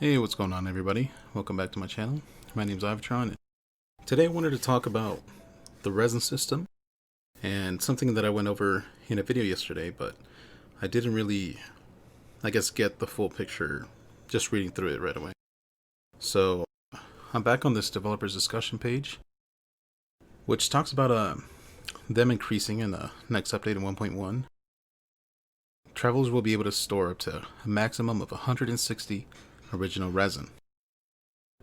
Hey, what's going on, everybody? Welcome back to my channel. My name's Ivatron. Today I wanted to talk about the resin system and something that I went over in a video yesterday, but I didn't really, get the full picture just reading through it right away. So I'm back on this developers discussion page, which talks about them increasing in the next update in 1.1. Travelers will be able to store up to a maximum of 160 original resin.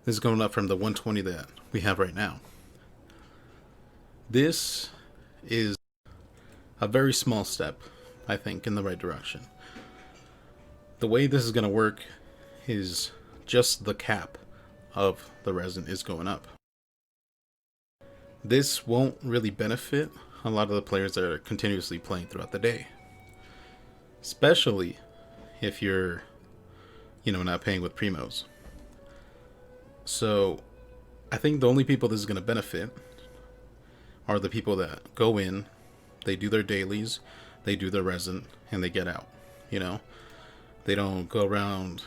This is going up from the 120 that we have right now. This is a very small step, I think, in the right direction. The way this is going to work is just the cap of the resin is going up. This won't really benefit a lot of the players that are continuously playing throughout the day. Especially if you're, not paying with primos. So, I think the only people this is going to benefit are the people that go in, they do their dailies, they do their resin, and they get out. They don't go around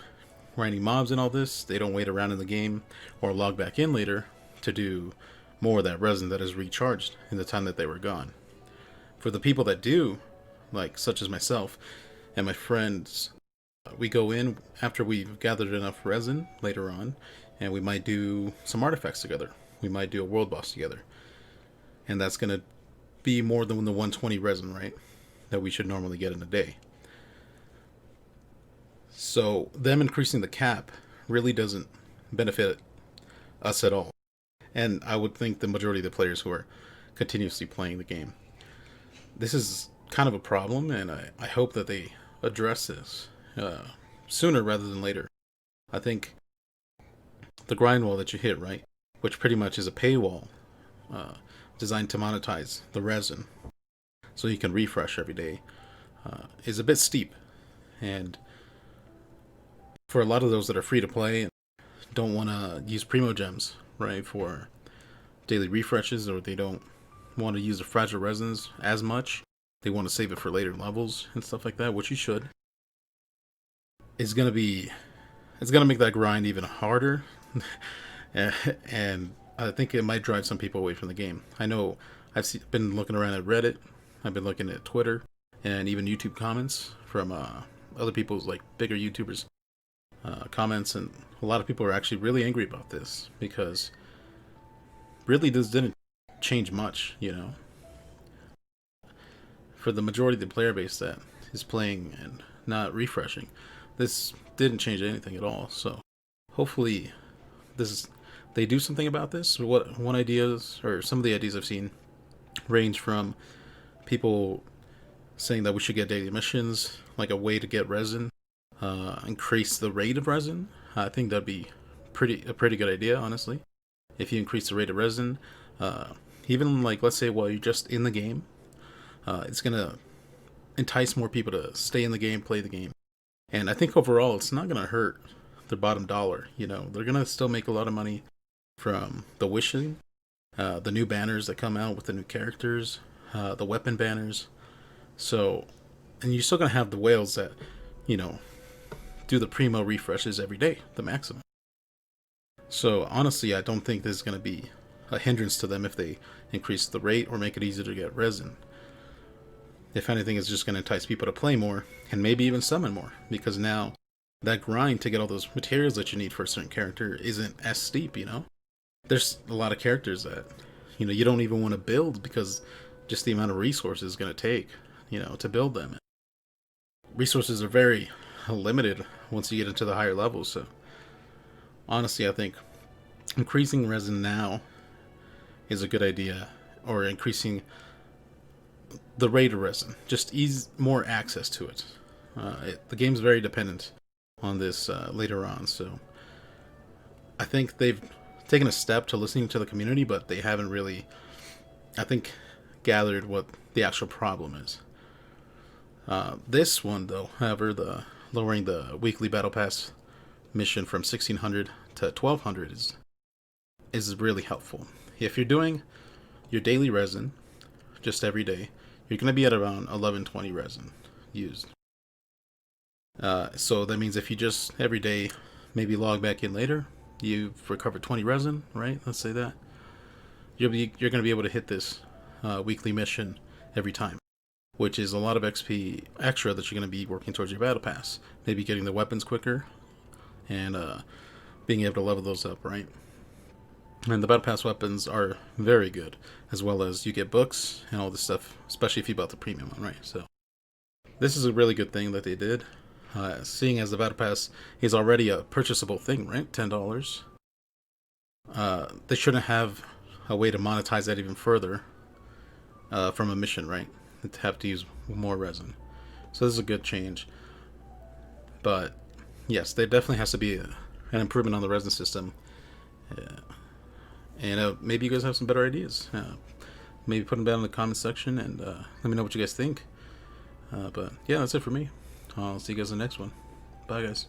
grinding mobs and all this. They don't wait around in the game or log back in later to do more of that resin that is recharged in the time that they were gone. For the people that do, like such as myself and my friends, we go in after we've gathered enough resin later on, and we might do some artifacts together. We might do a world boss together. And that's going to be more than the 120 resin, right? That we should normally get in a day. So them increasing the cap really doesn't benefit us at all. And I would think the majority of the players who are continuously playing the game. This is kind of a problem, and I hope that they address this sooner rather than later. I think the grind wall that you hit, right, which pretty much is a paywall designed to monetize the resin so you can refresh every day, is a bit steep. And for a lot of those that are free to play and don't want to use primo gems, right, for daily refreshes, or they don't want to use the fragile resins as much, they want to save it for later levels and stuff like that, which you should, it's going to make that grind even harder. And I think it might drive some people away from the game. I know been looking around at Reddit, I've been looking at Twitter, and even YouTube comments from other people's, like, bigger YouTubers comments, and a lot of people are actually really angry about this because really this didn't change much, For the majority of the player base that is playing and not refreshing, this didn't change anything at all. So hopefully they do something about this. One ideas, or some of the ideas I've seen, range from people saying that we should get daily missions, like a way to get resin, increase the rate of resin. I think that'd be a pretty good idea, honestly. If you increase the rate of resin, even like, let's say while you're just in the game, it's gonna entice more people to stay in the game, play the game. And I think overall it's not gonna hurt their bottom dollar. They're gonna still make a lot of money from the wishing, the new banners that come out with the new characters, the weapon banners. So, and you're still gonna have the whales that, do the primo refreshes every day, the maximum. So honestly, I don't think this is gonna be a hindrance to them if they increase the rate or make it easier to get resin. If anything, it's just going to entice people to play more and maybe even summon more, because now that grind to get all those materials that you need for a certain character isn't as steep. There's a lot of characters that you don't even want to build because just the amount of resources is going to take to build them. Resources are very limited once you get into the higher levels. So honestly, I think increasing resin now is a good idea, or increasing the rate of resin, just ease more access to it. The game's very dependent on this later on, so I think they've taken a step to listening to the community, but they haven't really, I think, gathered what the actual problem is. This one, though, however, the lowering the weekly battle pass mission from 1600 to 1200 is really helpful. If you're doing your daily resin just every day, you're going to be at around 1120 resin used. So that means if you just every day maybe log back in later. You've recovered 20 resin, right? Let's say that you're going to be able to hit this weekly mission every time, which is a lot of XP extra that you're going to be working towards your battle pass. Maybe getting the weapons quicker and being able to level those up, right? And the battle pass weapons are very good, as well as you get books and all this stuff, especially if you bought the premium one, right? So this is a really good thing that they did. Seeing as the battle pass is already a purchasable thing, right? $10. They shouldn't have a way to monetize that even further from a mission, right? To have to use more resin. So this is a good change. But yes, there definitely has to be an improvement on the resin system. And maybe you guys have some better ideas. Maybe put them down in the comment section and let me know what you guys think. But yeah, that's it for me. I'll see you guys in the next one. Bye, guys.